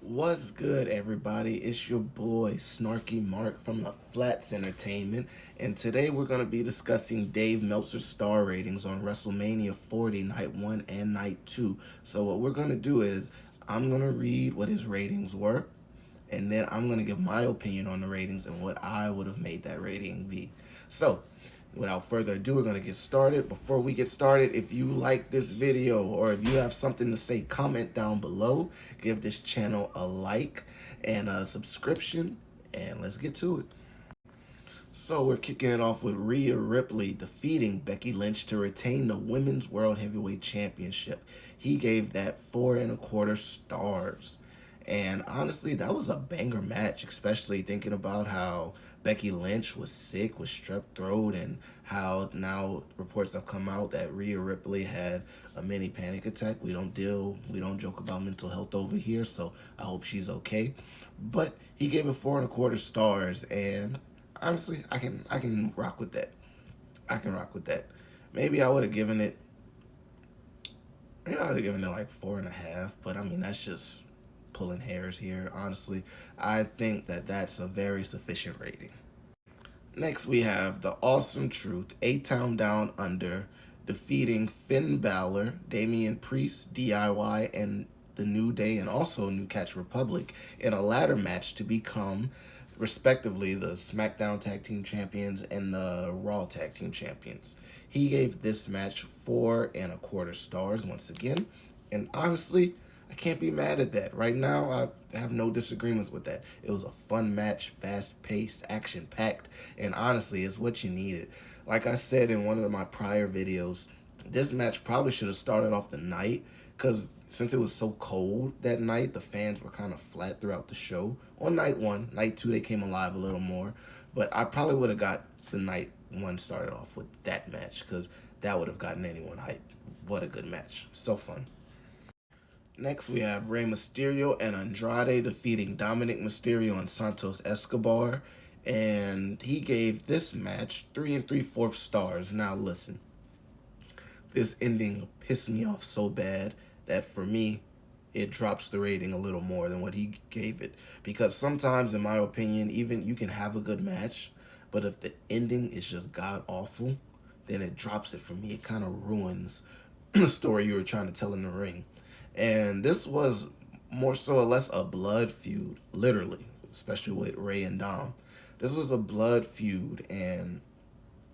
What's good, everybody? It's your boy, Snarky Marc from the Flats Entertainment, and today we're going to be discussing Dave Meltzer's star ratings on WrestleMania 40, Night 1 and Night 2. So what we're going to do is, I'm going to read what his ratings were, and then I'm going to give my opinion on the ratings and what I would have made that rating be. So, without further ado, we're going to get started. Before we get started, if you like this video or if you have something to say, comment down below. Give this channel a like and a subscription, and let's get to it. So we're kicking it off with Rhea Ripley defeating Becky Lynch to retain the Women's World Heavyweight Championship. He gave that 4.25 stars. And honestly, that was a banger match, especially thinking about how Becky Lynch was sick with strep throat and how now reports have come out that Rhea Ripley had a mini panic attack. We don't joke about mental health over here, so I hope she's okay. But he gave it 4.25 stars, and honestly, I can rock with that. I can rock with that. Maybe I would have given it like 4.5, but I mean, that's just pulling hairs here. Honestly, I think that that's a very sufficient rating. Next, we have the Awesome Truth, A-Town Down Under, defeating Finn Balor, Damian Priest, DIY, and the New Day, and also New Catch Republic in a ladder match to become, respectively, the SmackDown Tag Team Champions and the Raw Tag Team Champions. He gave this match 4.25 stars once again, and honestly, I can't be mad at that. Right now, I have no disagreements with that. It was a fun match, fast-paced, action-packed, and honestly, it's what you needed. Like I said in one of my prior videos, this match probably should have started off the night, because since it was so cold that night, the fans were kind of flat throughout the show. On night 1, night 2, they came alive a little more, but I probably would have got the night 1 started off with that match, because that would have gotten anyone hyped. What a good match. So fun. Next, we have Rey Mysterio and Andrade defeating Dominic Mysterio and Santos Escobar. And he gave this match 3 3/4 stars. Now listen, this ending pissed me off so bad that for me, it drops the rating a little more than what he gave it. Because sometimes, in my opinion, even you can have a good match, but if the ending is just god-awful, then it drops it for me. It kind of ruins the story you were trying to tell in the ring. And this was more so or less a blood feud, literally, especially with Rey and Dom. This was a blood feud, and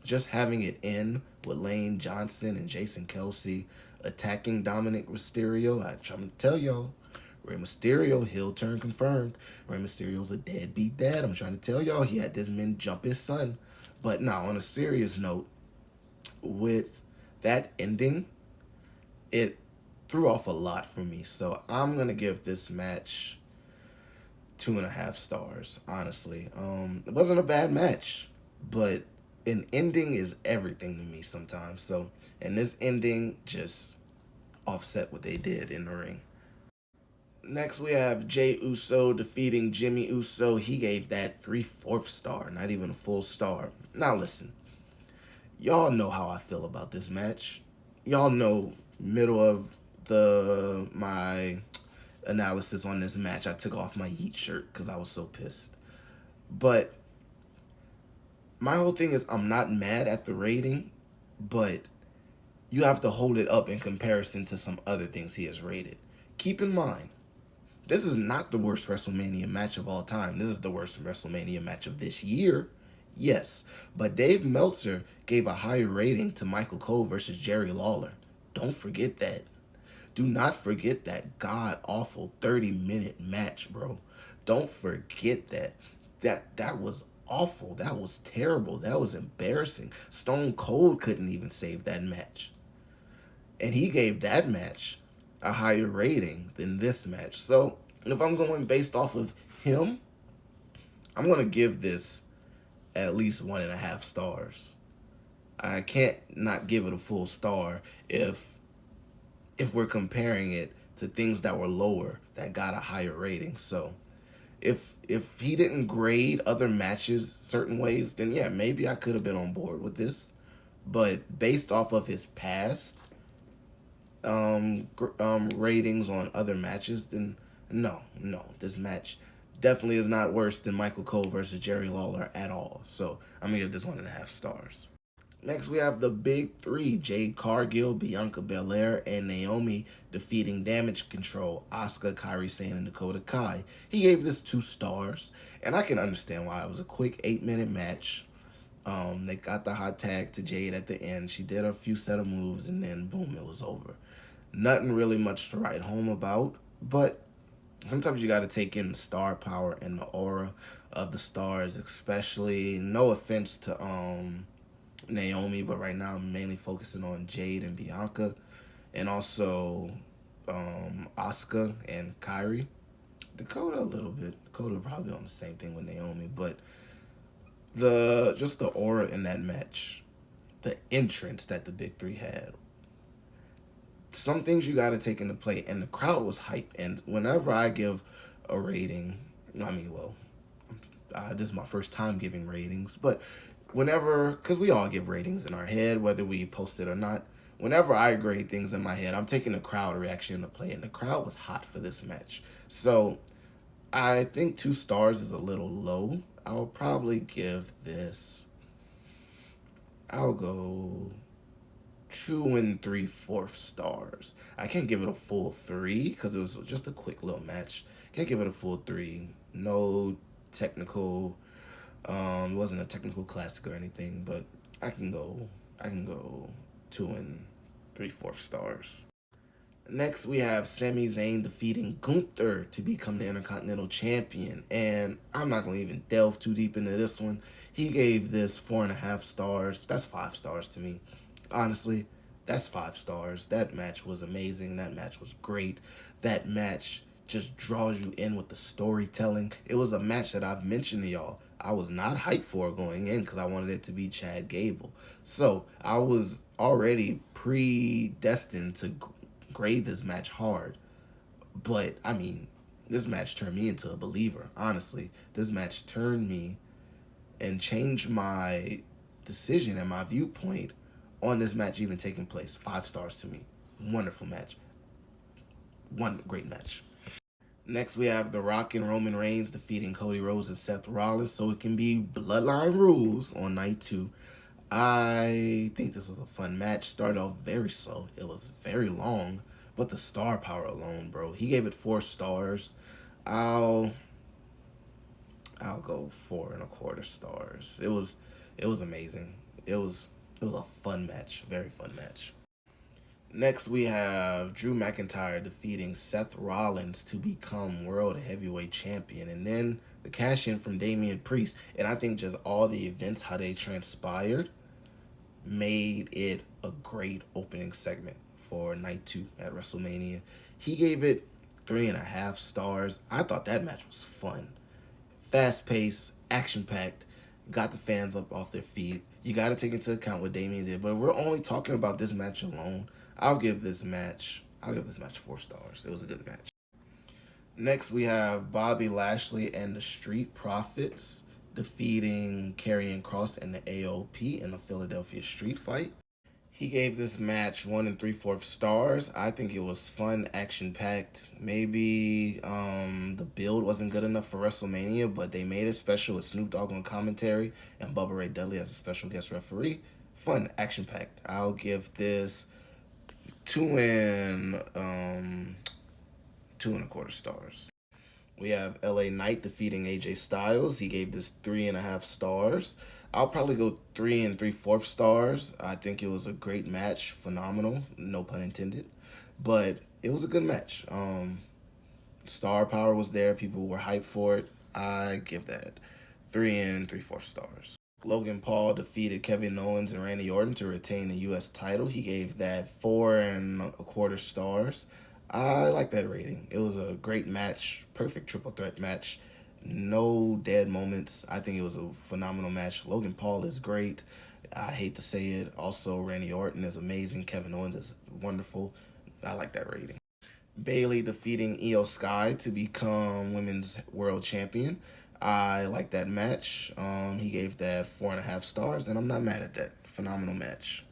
just having it in with Lane Johnson and Jason Kelsey attacking Dominic Mysterio, I'm trying to tell y'all, Rey Mysterio, heel turn confirmed. Rey Mysterio's a deadbeat dad. I'm trying to tell y'all, he had this man jump his son. But now, on a serious note, with that ending, it threw off a lot for me. So I'm going to give this match 2.5 stars, honestly. It wasn't a bad match, but an ending is everything to me sometimes. So, and this ending just offset what they did in the ring. Next, we have Jey Uso defeating Jimmy Uso. He gave that 3/4 star, not even a full star. Now listen, y'all know how I feel about this match. Y'all know middle of my analysis on this match, I took off my Yeet shirt because I was so pissed. But my whole thing is, I'm not mad at the rating, but you have to hold it up in comparison to some other things he has rated. Keep in mind, this is not the worst WrestleMania match of all time. This is the worst WrestleMania match of this year. Yes, but Dave Meltzer gave a higher rating to Michael Cole versus Jerry Lawler. Don't forget that. Do not forget that god-awful 30-minute match, bro. Don't forget that. That was awful. That was terrible. That was embarrassing. Stone Cold couldn't even save that match. And he gave that match a higher rating than this match. So, if I'm going based off of him, I'm going to give this at least 1.5 stars. I can't not give it a full star if we're comparing it to things that were lower that got a higher rating. So if he didn't grade other matches certain ways, then yeah, maybe I could have been on board with this. But based off of his past ratings on other matches, then No. This match definitely is not worse than Michael Cole versus Jerry Lawler at all. So I'm going to give this 1.5 stars. Next, we have the big three, Jade Cargill, Bianca Belair, and Naomi defeating Damage Control, Asuka, Kairi Sane, and Dakota Kai. He gave this 2 stars, and I can understand why. It was a quick 8-minute match. They got the hot tag to Jade at the end. She did a few set of moves, and then boom, it was over. Nothing really much to write home about, but sometimes you got to take in the star power and the aura of the stars, especially, no offense to Naomi, but right now I'm mainly focusing on Jade and Bianca, and also Asuka and Kairi. Dakota a little bit. Dakota probably on the same thing with Naomi, but just the aura in that match, the entrance that the big three had. Some things you got to take into play, and the crowd was hyped. And whenever I give a rating, this is my first time giving ratings, but because we all give ratings in our head, whether we post it or not, whenever I grade things in my head, I'm taking the crowd reaction into play, and the crowd was hot for this match. So I think 2 stars is a little low. I'll probably give this, I'll go 2 3/4 stars. I can't give it a full 3 because it was just a quick little match. Can't give it a full 3. No technical, it wasn't a technical classic or anything, but I can go 2 3/4 stars. Next, we have Sami Zayn defeating Gunther to become the Intercontinental Champion. And I'm not going to even delve too deep into this one. He gave this 4.5 stars. That's 5 stars to me. Honestly, that's 5 stars. That match was amazing. That match was great. That match just draws you in with the storytelling. It was a match that I've mentioned to y'all I was not hyped for going in because I wanted it to be Chad Gable. So I was already predestined to grade this match hard. But, I mean, this match turned me into a believer, honestly. This match turned me and changed my decision and my viewpoint on this match even taking place. 5 stars to me. Wonderful match. One great match. Next, we have The Rock and Roman Reigns defeating Cody Rhodes and Seth Rollins, so it can be Bloodline Rules on night 2. I think this was a fun match. Started off very slow. It was very long, but the star power alone, bro. He gave it 4 stars. I'll go 4.25 stars. It was amazing. It was a fun match. Very fun match. Next, we have Drew McIntyre defeating Seth Rollins to become World Heavyweight Champion. And then the cash-in from Damian Priest. And I think just all the events, how they transpired, made it a great opening segment for night 2 at WrestleMania. He gave it 3.5 stars. I thought that match was fun. Fast-paced, action-packed, got the fans up off their feet. You got to take into account what Damian did. But if we're only talking about this match alone, I'll give this match 4 stars. It was a good match. Next, we have Bobby Lashley and the Street Profits defeating Karrion Kross and the AOP in the Philadelphia Street Fight. He gave this match 1 3/4 stars. I think it was fun, action-packed. Maybe the build wasn't good enough for WrestleMania, but they made it special with Snoop Dogg on commentary and Bubba Ray Dudley as a special guest referee. Fun, action-packed. I'll give this 2 2.25 stars. We have LA Knight defeating AJ Styles. He gave this 3.5 stars. I'll probably go 3 3/4 stars. I think it was a great match. Phenomenal. No pun intended. But it was a good match. Star power was there. People were hyped for it. I give that 3 3/4 stars. Logan Paul defeated Kevin Owens and Randy Orton to retain the U.S. title. He gave that 4.25 stars. I like that rating. It was a great match, perfect triple threat match. No dead moments. I think it was a phenomenal match. Logan Paul is great. I hate to say it. Also, Randy Orton is amazing. Kevin Owens is wonderful. I like that rating. Bayley defeating Io Sky to become Women's World Champion. I like that match. He gave that 4.5 stars, and I'm not mad at that. Phenomenal match.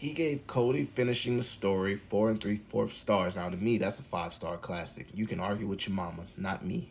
He gave Cody finishing the story 4 3/4 stars. Now, to me, that's a 5-star classic. You can argue with your mama, not me.